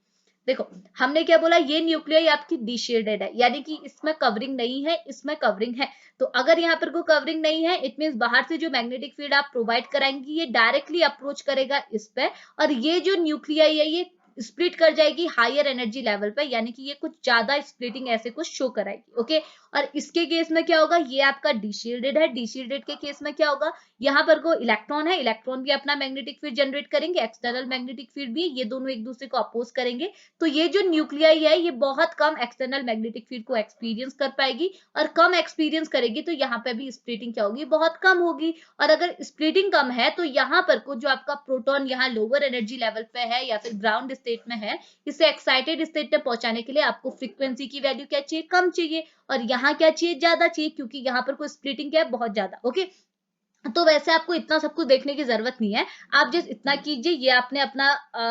देखो हमने क्या बोला, ये न्यूक्लियाई आपकी डिशेडेड है, यानी कि इसमें कवरिंग नहीं है, इसमें कवरिंग है। तो अगर यहाँ पर कोई कवरिंग नहीं है, इट मींस बाहर से जो मैग्नेटिक फील्ड आप प्रोवाइड कराएंगी, ये डायरेक्टली अप्रोच करेगा इस पे, और ये जो न्यूक्लियाई है, ये स्प्लिट कर जाएगी हायर एनर्जी लेवल पे, यानी कि ये कुछ ज्यादा स्प्लिटिंग ऐसे कुछ शो कराएगी। ओके, और इसके केस में क्या होगा, ये आपका डिशील्डेड है, डिशील्डेड के केस में क्या होगा, यहाँ पर को इलेक्ट्रॉन है, इलेक्ट्रॉन भी अपना मैग्नेटिक फील्ड जनरेट करेंगे, एक्सटर्नल मैग्नेटिक फील्ड भी, ये दोनों एक दूसरे को अपोज करेंगे। तो ये जो न्यूक्लियाई है, ये बहुत कम एक्सटर्नल मैग्नेटिक फील्ड को एक्सपीरियंस कर पाएगी, और कम एक्सपीरियंस करेगी, तो यहाँ पे भी स्प्लिटिंग क्या होगी, बहुत कम होगी। और अगर स्प्लिटिंग कम है, तो यहाँ पर को जो आपका प्रोटॉन यहाँ लोअर एनर्जी लेवल पे है, या फिर ग्राउंड स्टेट में है, इसे एक्साइटेड स्टेट में पहुंचाने के लिए आपको फ्रीक्वेंसी की वैल्यू क्या चाहिए, कम चाहिए, और यहाँ क्या चाहिए, ज्यादा चाहिए, क्योंकि यहाँ पर कोई स्प्लिटिंग क्या है, बहुत ज्यादा। ओके, तो वैसे आपको इतना सब कुछ देखने की जरूरत नहीं है, आप जस्ट इतना कीजिए, ये आपने अपना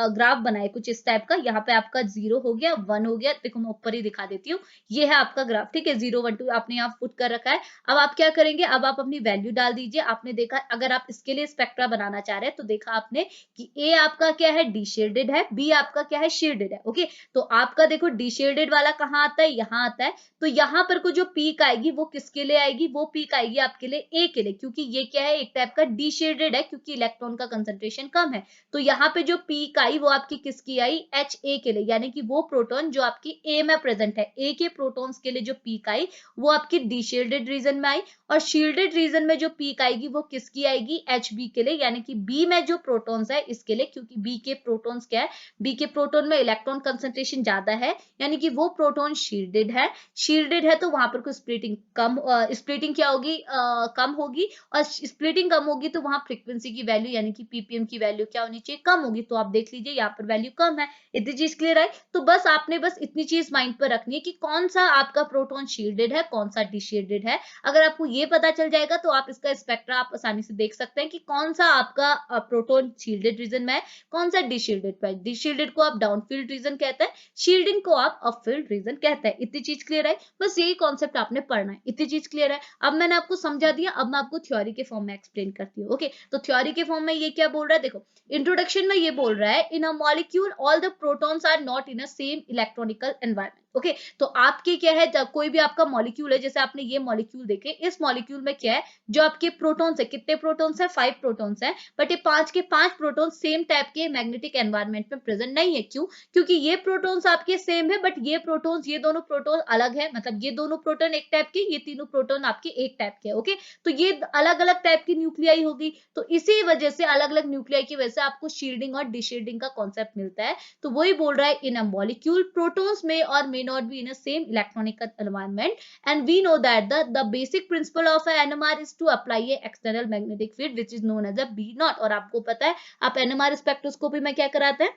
ग्राफ बनाया कुछ इस टाइप का, यहाँ पे आपका 0 हो गया, 1 हो गया, देखो मैं ऊपर ही दिखा देती हूँ, ये है आपका ग्राफ, ठीक है, 0 1 2 आपने यहाँ पुट कर रखा है। अब आप क्या करेंगे, अब आप अपनी वैल्यू डाल दीजिए। आपने देखा, अगर आप इसके लिए स्पेक्ट्रा बनाना चाह रहे हैं, तो देखा आपने कि ए आपका क्या है, डी शेडेड है, बी आपका क्या है, शेडेड है। ओके, तो आपका देखो डी शेडेड वाला कहाँ आता है, यहाँ आता है, तो यहाँ पर को जो पीक आएगी, वो किसके लिए आएगी, वो पीक आएगी आपके लिए ए के लिए, क्योंकि ये क्या है, एक टाइप का डी शेडेड है, क्योंकि इलेक्ट्रॉन का कंसंट्रेशन कम है। तो यहाँ पे जो पीक आई, वो आपकी किसकी आई, एच ए के लिए, यानी कि वो प्रोटॉन जो आपकी ए में प्रेजेंट है, ए के प्रोटॉन्स के लिए जो पीक आई, वो आपकी डी शेडेड रीजन में आई। और शील्डेड रीजन में जो पीक आएगी, वो किसकी आएगी, एच बी के लिए, यानी कि बी में जो प्रोटॉन्स है इसके लिए, क्योंकि बी के प्रोटॉन्स क्या है, बी के प्रोटॉन में इलेक्ट्रॉन कंसंट्रेशन ज्यादा है, यानी कि वो प्रोटॉन शील्डेड है। शील्डेड है, तो वहां पर कोई स्प्लिटिंग कम, स्प्लिटिंग क्या होगी, कम होगी, और स्प्लिटिंग कम होगी, तो वहां फ्रीक्वेंसी की वैल्यू, यानी कि पीपीएम की वैल्यू क्या होनी चाहिए, कम होगी। तो आप देख लीजिए, यहाँ पर वैल्यू कम है। इतनी चीज क्लियर है, तो बस आपने बस इतनी चीज माइंड पर रखनी है कि कौन सा आपका प्रोटॉन शील्डेड है, कौन सा डिशील्डेड है। अगर आपको ये पता चल जाएगा, तो आप इसका स्पेक्ट्रा आप आसानी से देख सकते हैं कि कौन सा आपका प्रोटॉन शील्डेड रीजन में है, कौन सा डिशील्डेड पे है। डिशील्डेड को आप डाउनफील्ड रीजन कहते हैं, शील्डिंग को आप अपफील्ड रीजन कहते हैं। इतनी चीज क्लियर है, बस यही कॉन्सेप्ट आपने पढ़ना है। इतनी चीज क्लियर है, अब मैंने आपको समझा दिया, अब मैं आपको थ्योरी के फॉर्म में एक्सप्लेन करती हूँ। ओके, तो थ्योरी के फॉर्म में ये क्या बोल रहा है, देखो इंट्रोडक्शन में ये बोल रहा है, in a molecule all the protons are not in a same electronical environment. Okay, तो आपके क्या है, जब कोई भी आपका मॉलिक्यूल है, जैसे आपने ये मॉलिक्यूल देखे, इस मॉलिक्यूल में क्या है, जो आपके प्रोटॉन्स है, कितने प्रोटॉन्स है, 5 प्रोटॉन्स है, बट ये 5 के 5 प्रोटॉन सेम टाइप के मैग्नेटिक एनवायरनमेंट में प्रेजेंट नहीं है। क्यों, क्योंकि ये प्रोटॉन्स आपके सेम है, बट ये प्रोटॉन्स, ये दोनों प्रोटॉन अलग है, मतलब ये दोनों प्रोटॉन एक टाइप के, ये तीनों प्रोटॉन आपके एक टाइप के। ओके, तो ये अलग अलग टाइप की न्यूक्लियाई होगी, तो इसी वजह से अलग अलग न्यूक्लियाई की वजह से आपको शील्डिंग और डिशील्डिंग का कॉन्सेप्ट मिलता है। तो वही बोल रहा है इन अ मॉलिक्यूल प्रोटॉन्स में और may not be in a same electronic environment, and we know that the basic principle of NMR is to apply a external magnetic field which is known as a B naught. और आपको पता है आप NMR spectroscopy में क्या कराते हैं,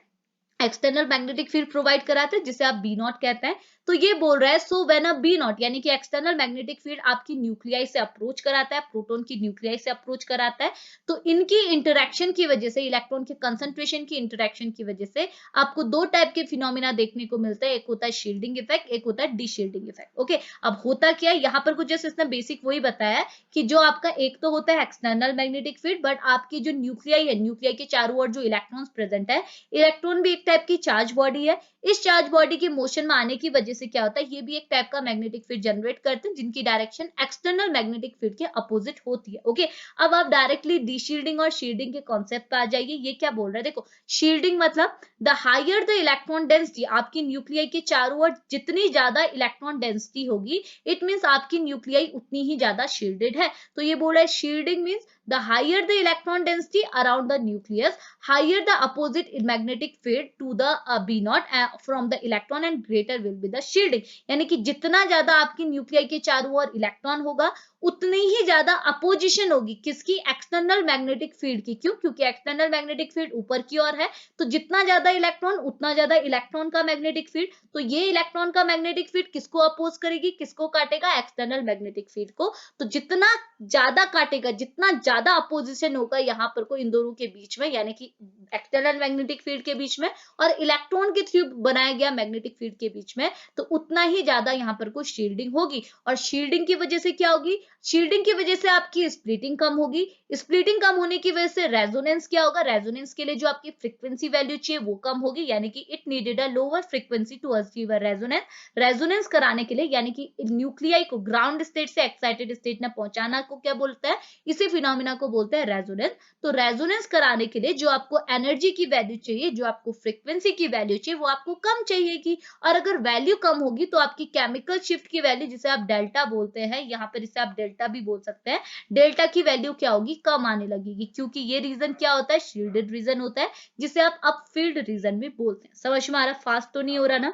external magnetic field provide कराते हैं जिसे आप बी नॉट कहते हैं। तो ये बोल रहा है so when a B naught यानी कि एक्सटर्नल मैग्नेटिक फील्ड आपकी न्यूक्लियाई से अप्रोच कराता है, प्रोटॉन की न्यूक्लियाई से अप्रोच कराता है, तो इनकी इंटरेक्शन की वजह से, इलेक्ट्रॉन के कंसंट्रेशन की इंटरेक्शन की वजह से आपको दो टाइप के फिनोमिना देखने को मिलते हैं, एक होता है शील्डिंग इफेक्ट, एक होता है डीशील्डिंग इफेक्ट। ओके, अब होता क्या है यहाँ पर कुछ जैसे इसने बेसिक वही बताया कि जो आपका एक तो होता है एक्सटर्नल मैग्नेटिक फील्ड, बट आपकी जो न्यूक्लियाई है, न्यूक्लियाई के चारों ओर जो इलेक्ट्रॉन्स प्रेजेंट है, इलेक्ट्रॉन भी एक टाइप की चार्ज बॉडी है, इस चार्ज बॉडी के मोशन में आने की वजह से क्या होता है, ये भी एक टाइप का मैग्नेटिक फील्ड जनरेट करते हैं जिनकी डायरेक्शन एक्सटर्नल मैग्नेटिक फील्ड के अपोजिट होती है। ओके, अब आप डायरेक्टली डीशील्डिंग और शील्डिंग के कॉन्सेप्ट पे आ जाइए। ये क्या बोल रहा है, देखो शील्डिंग मतलब the higher the electron density, आपकी न्यूक्लियाई के चारों ओर जितनी ज्यादा इलेक्ट्रॉन डेंसिटी होगी, इट मींस आपकी न्यूक्लियाई उतनी ही ज्यादा शील्डेड है। तो ये बोल रहा है shielding means the higher the electron density around the nucleus, higher the opposite magnetic field to the B naught from the electron and greater will be the shielding। यानी कि जितना ज्यादा आपकी न्यूक्लियाई के चारों ओर इलेक्ट्रॉन होगा उतनी ही ज्यादा अपोजिशन होगी किसकी, एक्सटर्नल मैग्नेटिक फील्ड की। क्यों? क्योंकि एक्सटर्नल मैग्नेटिक फील्ड ऊपर की ओर है, तो जितना ज्यादा इलेक्ट्रॉन उतना ज्यादा इलेक्ट्रॉन का मैग्नेटिक फील्ड। तो ये इलेक्ट्रॉन का मैग्नेटिक फील्ड किसको अपोज करेगी, किसको काटेगा, एक्सटर्नल मैग्नेटिक फील्ड को। तो जितना ज्यादा काटेगा, जितना ज्यादा अपोजिशन होगा यहाँ पर को इन दोनों के बीच में, यानी कि एक्सटर्नल मैग्नेटिक फील्ड के बीच में और इलेक्ट्रॉन के थ्रू बनाया गया मैग्नेटिक फील्ड के बीच में, तो उतना ही ज्यादा यहाँ पर को शील्डिंग होगी। और शील्डिंग की वजह से क्या होगी, शील्डिंग की वजह से आपकी स्प्लिटिंग कम होगी, स्प्लिटिंग कम होने की वजह से रेजोनेंस क्या होगा, रेजोनेंस के लिए जो आपकी फ्रीक्वेंसी वैल्यू चाहिए वो कम होगी, यानी कि it needed a lower frequency to achieve a resonance. Resonance कराने के लिए यानी कि न्यूक्लियाई को ग्राउंड स्टेट से एक्साइटेड स्टेट में पहुंचाना को क्या बोलता है, इसी फिनोमिना को बोलते हैं रेजोनेंस। तो रेजोनेंस कराने के लिए जो आपको एनर्जी की वैल्यू चाहिए, जो आपको फ्रीक्वेंसी की वैल्यू चाहिए, वो आपको कम चाहिए की। और अगर वैल्यू कम होगी तो आपकी केमिकल शिफ्ट की वैल्यू, जिसे आप डेल्टा बोलते हैं, यहाँ पर इसे आप डेल्टा भी बोल सकते हैं, डेल्टा की वैल्यू क्या होगी, कम आने लगेगी। क्योंकि ये रीजन क्या होता है, शील्डेड रीजन होता है, जिसे आप अपफील्ड रीजन भी बोलते हैं। समझ में आ रहा, फास्ट तो नहीं हो रहा ना,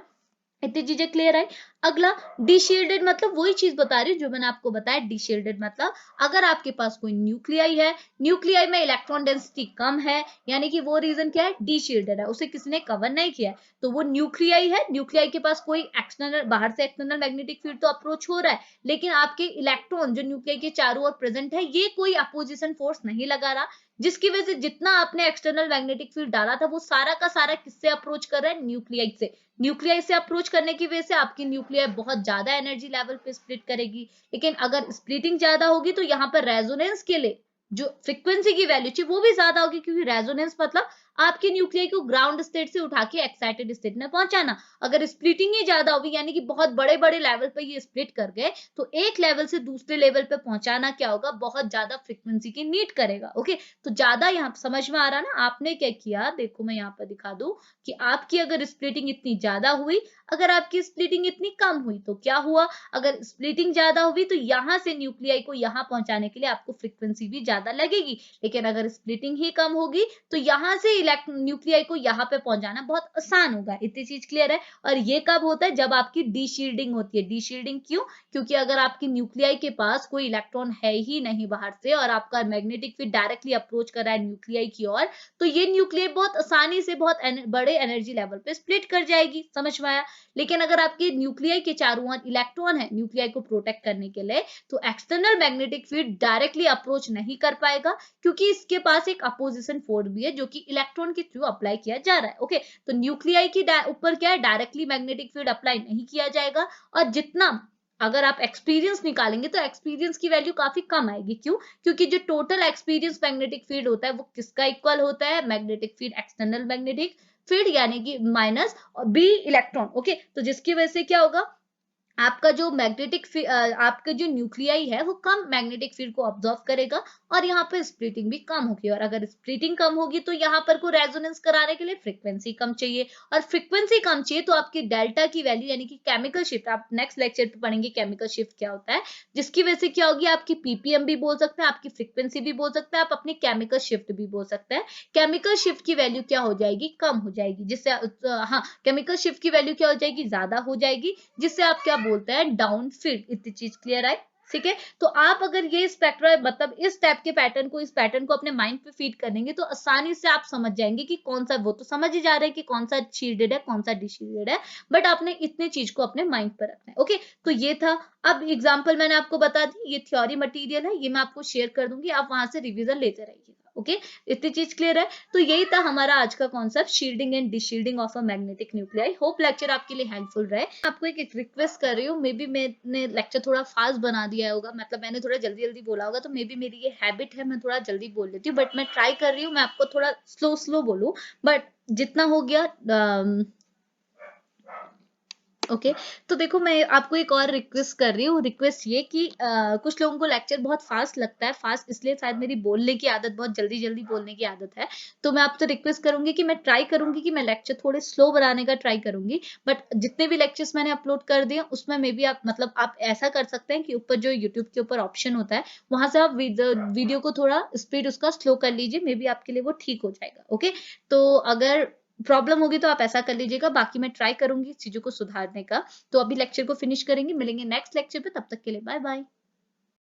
इतनी चीजें क्लियर है। अगला डीशील्डेड मतलब वही चीज बता रही हूँ जो मैंने आपको बताया। डीशील्डेड मतलब अगर आपके पास कोई न्यूक्लियाई है, न्यूक्लियाई में इलेक्ट्रॉन डेंसिटी कम है, यानी कि वो रीजन क्या है, डीशील्डेड है, उसे किसी ने कवर नहीं किया है, तो वो न्यूक्लियाई है, न्यूक्लियाई के पास कोई एक्सटर्नल बाहर से एक्सटर्नल मैग्नेटिक फील्ड तो अप्रोच हो रहा है, लेकिन आपके इलेक्ट्रॉन जो न्यूक्लियाई के चारों ओर प्रेजेंट है, ये कोई अपोजिशन फोर्स नहीं लगा रहा, जिसकी वजह से जितना आपने एक्सटर्नल मैग्नेटिक फील्ड डाला था वो सारा का सारा किससे अप्रोच कर रहा है, न्यूक्लियाई से। न्यूक्लियाई से अप्रोच करने की वजह से आपकी न्यूक्लियाई बहुत ज्यादा एनर्जी लेवल पे स्प्लिट करेगी। लेकिन अगर स्प्लिटिंग ज्यादा होगी तो यहाँ पर रेजोनेंस के लिए जो फ्रीक्वेंसी की वैल्यू चाहिए वो भी ज्यादा होगी, क्योंकि रेजोनेंस मतलब आपकी न्यूक्लियाई को ग्राउंड स्टेट से उठा के एक्साइटेड स्टेट में पहुंचाना। अगर स्प्लिटिंग ही ज्यादा होगी यानी कि बहुत बड़े बड़े लेवल पे ये स्प्लिट कर गए, तो एक लेवल से दूसरे लेवल पे पहुंचाना क्या होगा, बहुत ज्यादा फ्रीक्वेंसी की नीड करेगा। ओके, तो ज्यादा यहाँ समझ में आ रहा ना, आपने क्या किया, देखो मैं यहाँ पर दिखा दूं कि आपकी अगर स्प्लिटिंग इतनी ज्यादा हुई, अगर आपकी स्प्लिटिंग इतनी कम हुई तो क्या हुआ, अगर स्प्लिटिंग ज्यादा हुई तो यहाँ से न्यूक्लियाई को यहाँ पहुंचाने के लिए आपको फ्रीक्वेंसी भी ज्यादा लगेगी, लेकिन अगर स्प्लिटिंग ही कम होगी तो यहाँ से न्यूक्लियाई को यहाँ पे पहुंचाना बहुत आसान होगा। इतनी चीज क्लियर है। और ये कब होता है, जब आपकी डीशील्डिंग होती है। डीशील्डिंग क्यों, क्योंकि अगर आपकी न्यूक्लियाई के पास कोई इलेक्ट्रॉन है ही नहीं बाहर से और आपका मैग्नेटिक फील्ड डायरेक्टली अप्रोच कर रहा है न्यूक्लियाई की ओर, तो ये न्यूक्लियाई बहुत आसानी से बहुत बड़े एनर्जी लेवल पे स्प्लिट कर जाएगी। समझ में आया। लेकिन अगर आपके न्यूक्लियाई के चारों ओर इलेक्ट्रॉन है न्यूक्लियाई को प्रोटेक्ट करने के लिए, तो external magnetic field directly approach नहीं कर पाएगा, क्योंकि इसके पास एक अपोजिशन फोर्स भी है जो कि इलेक्ट्रॉन के थ्रू अप्लाई किया जा रहा है। ओके, तो न्यूक्लियाई की ऊपर क्या है, डायरेक्टली मैग्नेटिक फील्ड अप्लाई नहीं किया जाएगा। और जितना अगर आप एक्सपीरियंस निकालेंगे तो एक्सपीरियंस की वैल्यू काफी कम आएगी। क्यों, क्योंकि जो टोटल एक्सपीरियंस मैग्नेटिक फील्ड होता है वो किसका इक्वल होता है, magnetic field external magnetic field यानी कि माइनस और बी इलेक्ट्रॉन। ओके, तो जिसकी वजह से क्या होगा, आपका जो मैग्नेटिक आपका जो न्यूक्लियाई है वो कम मैग्नेटिक फील्ड को ऑब्जर्व करेगा और यहाँ पे स्प्लिटिंग भी कम होगी, और अगर स्प्लिटिंग कम होगी तो यहाँ पर को रेजोनेंस कराने के लिए फ्रीक्वेंसी कम चाहिए, और फ्रीक्वेंसी कम चाहिए तो आपकी डेल्टा की वैल्यू यानी कि केमिकल शिफ्ट, आप नेक्स्ट लेक्चर पे पढ़ेंगे केमिकल शिफ्ट क्या होता है, जिसकी वजह से क्या होगी, आपकी पीपीएम भी बोल सकते हैं, आपकी फ्रीक्वेंसी भी बोल सकते हैं, आप अपनी केमिकल शिफ्ट भी बोल सकते हैं। केमिकल शिफ्ट की वैल्यू क्या हो जाएगी, कम हो जाएगी, जिससे हाँ केमिकल शिफ्ट की वैल्यू क्या हो जाएगी, ज्यादा हो जाएगी, जिससे आप क्या बोलते हैं, डाउन फील्ड। इतनी चीज क्लियर है, ठीक है। तो आप अगर ये स्पेक्ट्रा मतलब इस टाइप के पैटर्न को, इस पैटर्न को अपने माइंड पे फीड करेंगे तो आसानी से आप समझ जाएंगे कि कौन सा, वो तो समझ ही जा रहे हैं कि कौन सा शील्डेड है कौन सा डिशील्डेड है, बट आपने इतने चीज को अपने माइंड पर रखना है। ओके, तो ये था। अब एग्जाम्पल मैंने आपको बता दी, ये थ्योरी मटेरियल है, ये मैं आपको शेयर कर दूंगी, आप वहां से रिविजन लेते रहिएगा। ओके, इतनी चीज क्लियर है। तो यही था हमारा आज का concept, shielding and deshielding of a magnetic nuclei. Hope lecture आपके लिए हेल्पफुल रहे। आपको एक रिक्वेस्ट कर रही हूँ, मे बी मैंने लेक्चर थोड़ा फास्ट बना दिया होगा, मतलब मैंने थोड़ा जल्दी जल्दी बोला होगा, तो मे बी मेरी ये हैबिट है, मैं थोड़ा जल्दी बोल लेती हूँ, बट मैं ट्राई कर रही हूँ मैं आपको थोड़ा स्लो स्लो बोलूँ, बट जितना हो गया। ओके, तो देखो मैं आपको एक और रिक्वेस्ट कर रही हूँ, रिक्वेस्ट ये कि कुछ लोगों को लेक्चर बहुत फास्ट लगता है, फास्ट इसलिए शायद मेरी बोलने की आदत, बहुत जल्दी जल्दी बोलने की आदत है, तो मैं आपसे रिक्वेस्ट करूंगी कि मैं ट्राई करूंगी कि मैं लेक्चर थोड़े स्लो बनाने का ट्राई करूंगी, बट जितने भी लेक्चर्स मैंने अपलोड कर दिए उसमें मे बी आप मतलब आप ऐसा कर सकते हैं कि ऊपर जो यूट्यूब के ऊपर ऑप्शन होता है वहां से आप वीडियो को थोड़ा स्पीड उसका स्लो कर लीजिए, मे बी आपके लिए वो ठीक हो जाएगा। ओके, तो अगर प्रॉब्लम होगी तो आप ऐसा कर लीजिएगा, बाकी मैं ट्राई करूंगी चीजों को सुधारने का। तो अभी लेक्चर को फिनिश करेंगे, मिलेंगे नेक्स्ट लेक्चर पे, तब तक के लिए बाय बाय।